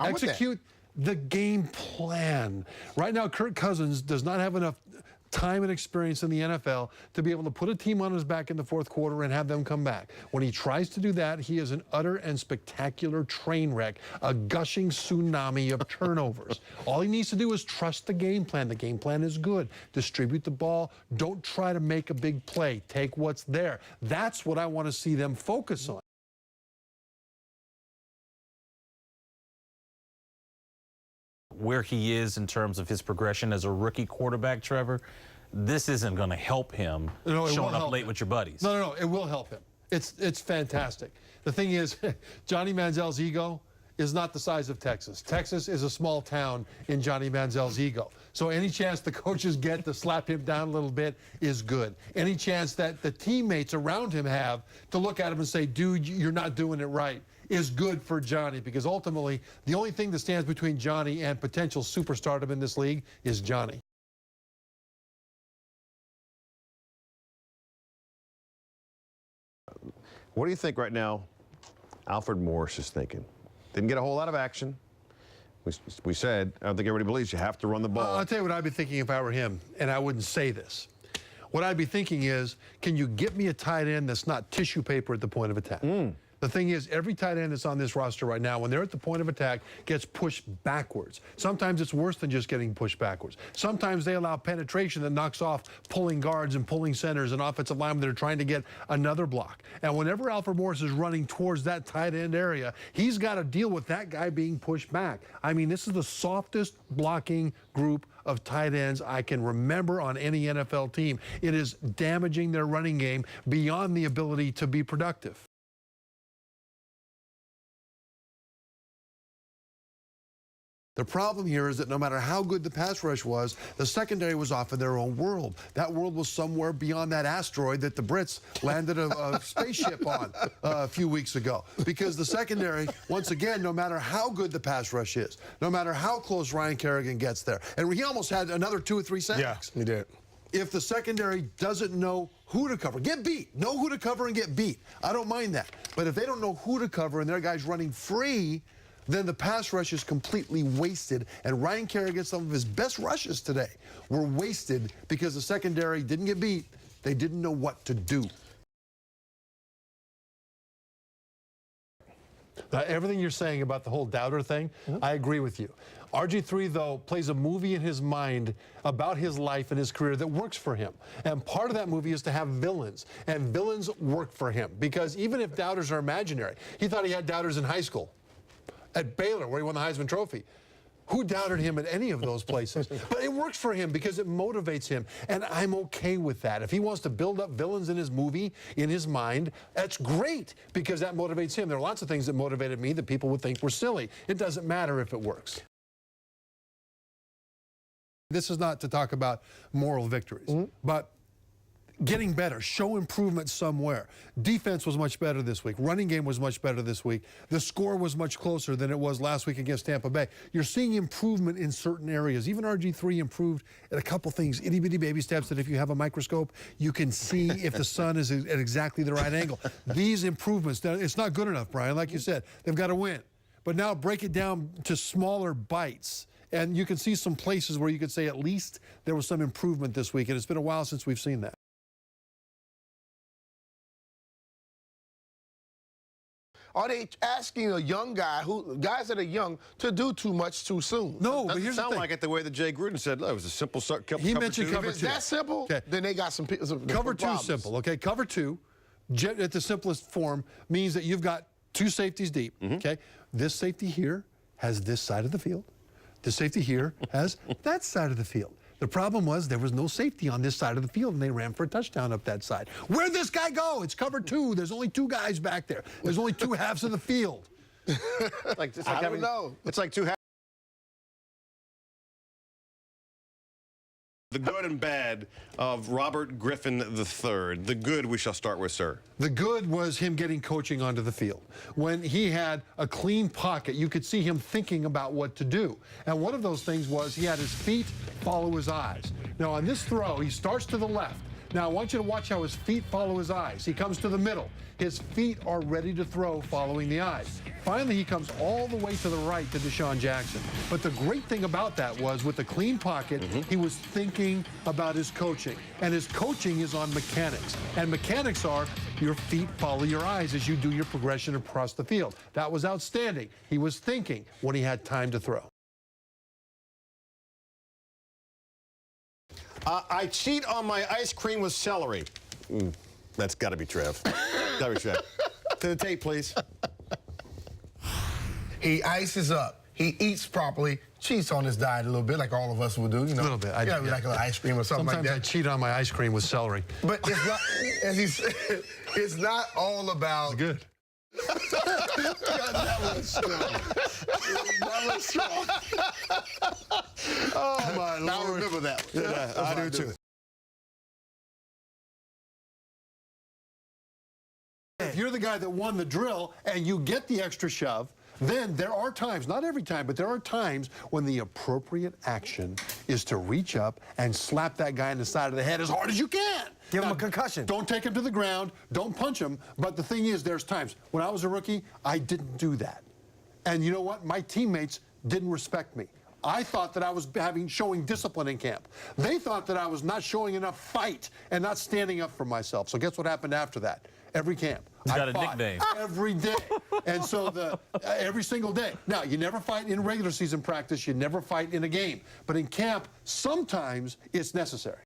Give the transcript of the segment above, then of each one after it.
Execute the game plan. Right now, Kirk Cousins does not have enough time and experience in the NFL to be able to put a team on his back in the fourth quarter and have them come back. When he tries to do that, he is an utter and spectacular train wreck, a gushing tsunami of turnovers. All he needs to do is trust the game plan. The game plan is good. Distribute the ball. Don't try to make a big play. Take what's there. That's what I want to see them focus on. Where he is in terms of his progression as a rookie quarterback, Trevor, this isn't going to help him showing up late with your buddies. No, it will help him. It's fantastic. The thing is, Johnny Manziel's ego is not the size of Texas. Texas is a small town in Johnny Manziel's ego. So any chance the coaches get to slap him down a little bit is good. Any chance that the teammates around him have to look at him and say, dude, you're not doing it right, is good for Johnny, because ultimately the only thing that stands between Johnny and potential superstardom in this league is Johnny. What do you think right now Alfred Morris is thinking? Didn't get a whole lot of action. We said, I don't think everybody believes you have to run the ball. I'll tell you what I'd be thinking if I were him, and I wouldn't say this. What I'd be thinking is, can you get me a tight end that's not tissue paper at the point of attack? The thing is, every tight end that's on this roster right now, when they're at the point of attack, gets pushed backwards. Sometimes it's worse than just getting pushed backwards. Sometimes they allow penetration that knocks off pulling guards and pulling centers and offensive linemen that are trying to get another block. And whenever Alfred Morris is running towards that tight end area, he's got to deal with that guy being pushed back. I mean, this is the softest blocking group of tight ends I can remember on any NFL team. It is damaging their running game beyond the ability to be productive. The problem here is that no matter how good the pass rush was, the secondary was off in their own world. That world was somewhere beyond that asteroid that the Brits landed a spaceship on a few weeks ago. Because the secondary, once again, no matter how good the pass rush is, no matter how close Ryan Kerrigan gets there, and he almost had another 2 or 3 sacks. Yeah, he did. If the secondary doesn't know who to cover, get beat. Know who to cover and get beat. I don't mind that. But if they don't know who to cover and their guy's running free, then the pass rush is completely wasted. And Ryan Kerrigan, some of his best rushes today were wasted because the secondary didn't get beat. They didn't know what to do. Everything you're saying about the whole doubter thing, I agree with you. RG3, though, plays a movie in his mind about his life and his career that works for him. And part of that movie is to have villains. And villains work for him. Because even if doubters are imaginary, he thought he had doubters in high school. At Baylor, where he won the Heisman Trophy. Who doubted him at any of those places? But it works for him because it motivates him, and I'm okay with that. If he wants to build up villains in his movie, in his mind, that's great because that motivates him. There are lots of things that motivated me that people would think were silly. It doesn't matter if it works. This is not to talk about moral victories, but getting better, show improvement somewhere. Defense was much better this week. Running game was much better this week. The score was much closer than it was last week against Tampa Bay. You're seeing improvement in certain areas. Even RG3 improved at a couple things, itty-bitty baby steps that if you have a microscope, you can see if the sun is at exactly the right angle. These improvements, it's not good enough, Brian. Like you said, they've got to win. But now break it down to smaller bites. And you can see some places where you could say at least there was some improvement this week. And it's been a while since we've seen that. Are they asking a young guy, guys that are young, to do too much too soon? No, but here's the thing. Sound like it the way that Jay Gruden said, look, it was a simple He mentioned cover two. If it's that simple, then they got some Cover two is simple, okay? Cover two, at the simplest form, means that you've got 2 safeties deep, okay? This safety here has this side of the field. This safety here has that side of the field. The problem was there was no safety on this side of the field, and they ran for a touchdown up that side. Where'd this guy go? It's cover 2. There's only 2 guys back there. There's only 2 halves of the field. I don't know. It's like 2 halves. The good and bad of Robert Griffin III. The good we shall start with, sir. The good was him getting coaching onto the field. When he had a clean pocket, you could see him thinking about what to do. And one of those things was he had his feet follow his eyes. Now on this throw, he starts to the left. Now, I want you to watch how his feet follow his eyes. He comes to the middle. His feet are ready to throw following the eyes. Finally, he comes all the way to the right to Deshaun Jackson. But the great thing about that was with the clean pocket, he was thinking about his coaching. And his coaching is on mechanics. And mechanics are your feet follow your eyes as you do your progression across the field. That was outstanding. He was thinking when he had time to throw. I cheat on my ice cream with celery. That's got to be Trev. Got to be Trev. To the tape, please. He ices up. He eats properly, cheats on his diet a little bit, like all of us will do. You know, A little bit. Yeah, we like a little ice cream or something Sometimes like I that. cheat on my ice cream with celery. But it's not, as he said, it's not all about. It's good. That was strong. That was strong. Oh, my Lord. I remember that. Yeah, I do too. If you're the guy that won the drill and you get the extra shove, then there are times, not every time, but there are times when the appropriate action is to reach up and slap that guy in the side of the head as hard as you can. Give him a concussion. Don't take him to the ground. Don't punch him. But the thing is, there's times. When I was a rookie, I didn't do that. And you know what? My teammates didn't respect me. I thought that I was showing discipline in camp. They thought that I was not showing enough fight and not standing up for myself. So guess what happened after that? Every camp. He's got I a fought nickname. every day. And so every single day. Now, you never fight in regular season practice. You never fight in a game. But in camp, sometimes it's necessary.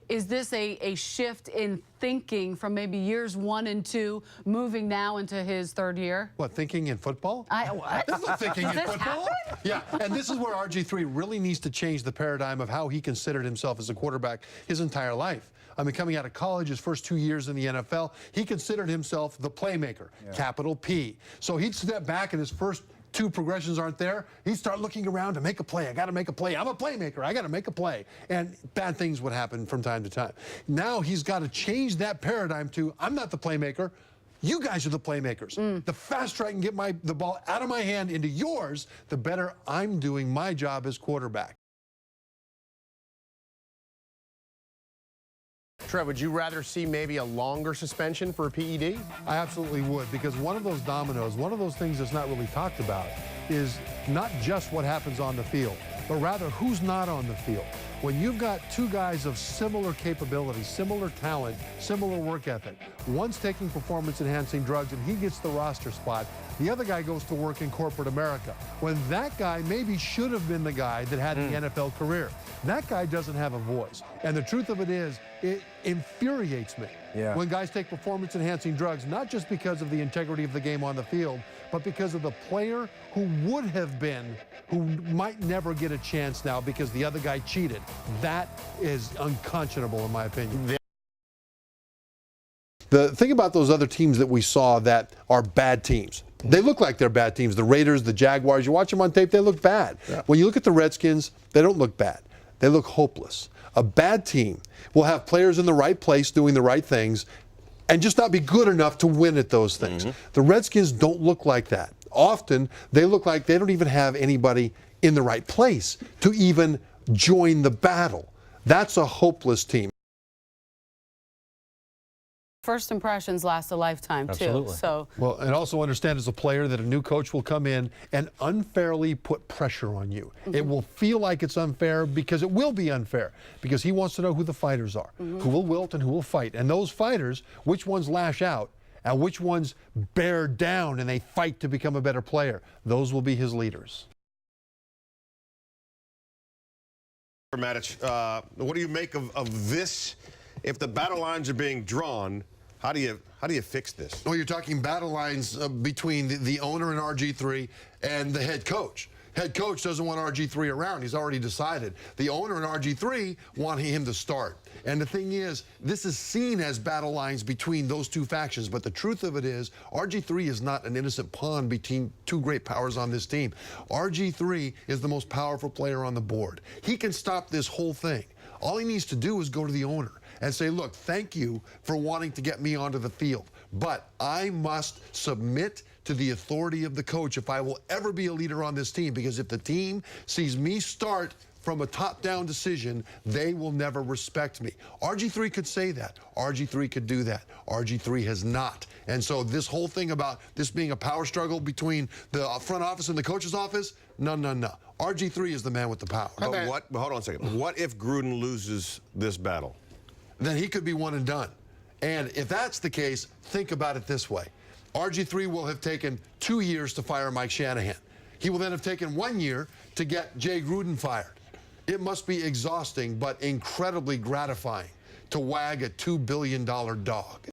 Is this a shift in thinking from maybe years 1 and 2, moving now into his 3rd year? What, thinking in football? What? There's no thinking in Does this football. happen? Yeah, and this is where RG3 really needs to change the paradigm of how he considered himself as a quarterback his entire life. I mean, coming out of college, his first 2 years in the NFL, he considered himself the playmaker, capital P. So he'd step back and his first 2 progressions aren't there, he'd start looking around to make a play. I got to make a play. I'm a playmaker. I got to make a play. And bad things would happen from time to time. Now he's got to change that paradigm to, I'm not the playmaker. You guys are the playmakers. The faster I can get the ball out of my hand into yours, the better I'm doing my job as quarterback. Trev, would you rather see maybe a longer suspension for a PED? I absolutely would, because one of those dominoes, one of those things that's not really talked about is not just what happens on the field, but rather who's not on the field. When you've got 2 guys of similar capability, similar talent, similar work ethic, one's taking performance-enhancing drugs and he gets the roster spot, the other guy goes to work in corporate America. When that guy maybe should have been the guy that had the NFL career. That guy doesn't have a voice. And the truth of it is, it infuriates me when guys take performance-enhancing drugs, not just because of the integrity of the game on the field, but because of the player who would have been, who might never get a chance now because the other guy cheated. That is unconscionable, in my opinion. The thing about those other teams that we saw that are bad teams, they look like they're bad teams. The Raiders, the Jaguars, you watch them on tape, they look bad. When you look at the Redskins, they don't look bad. They look hopeless. A bad team will have players in the right place doing the right things and just not be good enough to win at those things. The Redskins don't look like that. Often, they look like they don't even have anybody in the right place to even join the battle. That's a hopeless team. First impressions last a lifetime, too. Absolutely. So, Well, and also understand as a player that a new coach will come in and unfairly put pressure on you. It will feel like it's unfair because it will be unfair because he wants to know who the fighters are, who will wilt and who will fight. And those fighters, which ones lash out and which ones bear down and they fight to become a better player, those will be his leaders. Matich, what do you make of this? If the battle lines are being drawn, how do you fix this? Well, you're talking battle lines between the owner and RG3 and the head coach. Head coach doesn't want RG3 around. He's already decided. The owner and RG3 want him to start. And the thing is, this is seen as battle lines between those 2 factions. But the truth of it is, RG3 is not an innocent pawn between 2 great powers on this team. RG3 is the most powerful player on the board. He can stop this whole thing. All he needs to do is go to the owner and say, look, thank you for wanting to get me onto the field, but I must submit to the authority of the coach if I will ever be a leader on this team, because if the team sees me start from a top-down decision, they will never respect me. RG3 could say that. RG3 could do that. RG3 has not. And so this whole thing about this being a power struggle between the front office and the coach's office, no. RG3 is the man with the power. But hold on a second. What if Gruden loses this battle? Then he could be one and done. And if that's the case, think about it this way. RG3 will have taken 2 years to fire Mike Shanahan. He will then have taken 1 year to get Jay Gruden fired. It must be exhausting but incredibly gratifying to wag a $2 billion dog.